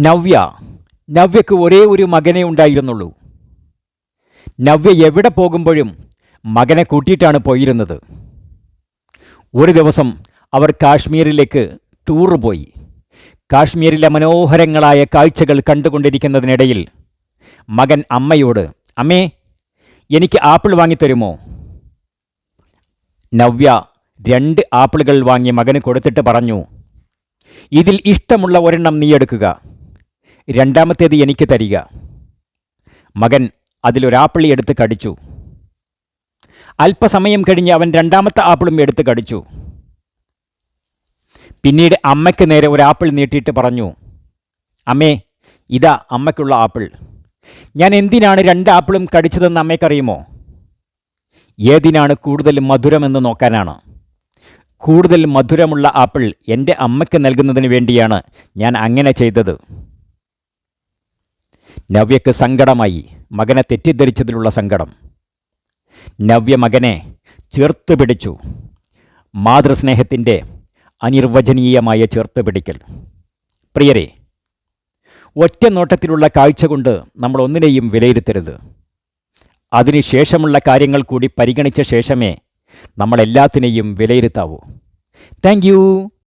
നവ്യ നവ്യക്ക് ഒരേ ഒരു മകനേ ഉണ്ടായിരുന്നുള്ളൂ. നവ്യ എവിടെ പോകുമ്പോഴും മകനെ കൂട്ടിയിട്ടാണ് പോയിരുന്നത്. ഒരു ദിവസം അവർ കാശ്മീരിലേക്ക് ടൂറ് പോയി. കാശ്മീരിലെ മനോഹരങ്ങളായ കാഴ്ചകൾ കണ്ടുകൊണ്ടിരിക്കുന്നതിനിടയിൽ മകൻ അമ്മയോട്, അമ്മേ, എനിക്ക് ആപ്പിൾ വാങ്ങിത്തരുമോ? നവ്യ 2 ആപ്പിളുകൾ വാങ്ങി മകന് കൊടുത്തിട്ട് പറഞ്ഞു, ഇതിൽ ഇഷ്ടമുള്ള ഒരെണ്ണം നീ എടുക്കുക, രണ്ടാമത്തേത് എനിക്ക് തരിക. മകൻ അതിലൊരാപ്പിൾ എടുത്ത് കടിച്ചു. അല്പസമയം കഴിഞ്ഞ് അവൻ രണ്ടാമത്തെ ആപ്പിളും എടുത്ത് കടിച്ചു. പിന്നീട് അമ്മയ്ക്ക് നേരെ ഒരു ആപ്പിൾ നീട്ടിയിട്ട് പറഞ്ഞു, അമ്മേ, ഇതാ അമ്മയ്ക്കുള്ള ആപ്പിൾ. ഞാൻ എന്തിനാണ് 2 ആപ്പിളും കടിച്ചതെന്ന് അമ്മയ്ക്കറിയുമോ? ഏതിനാണ് കൂടുതൽ മധുരമെന്ന് നോക്കാനാണ്. കൂടുതൽ മധുരമുള്ള ആപ്പിൾ എൻ്റെ അമ്മയ്ക്ക് നൽകുന്നതിന് വേണ്ടിയാണ് ഞാൻ അങ്ങനെ ചെയ്തത്. നവ്യക്ക് സങ്കടമായി, മകനെ തെറ്റിദ്ധരിച്ചതിലുള്ള സങ്കടം. നവ്യ മകനെ ചേർത്ത് പിടിച്ചു. മാതൃസ്നേഹത്തിൻ്റെ അനിർവചനീയമായ ചേർത്തുപിടിക്കൽ. പ്രിയരെ, ഒറ്റ നോട്ടത്തിലുള്ള കാഴ്ച കൊണ്ട് നമ്മൾ ഒന്നിനെയും വിലയിരുത്തരുത്. അതിനുശേഷമുള്ള കാര്യങ്ങൾ കൂടി പരിഗണിച്ച ശേഷമേ നമ്മളെല്ലാത്തിനെയും വിലയിരുത്താവൂ. Thank you.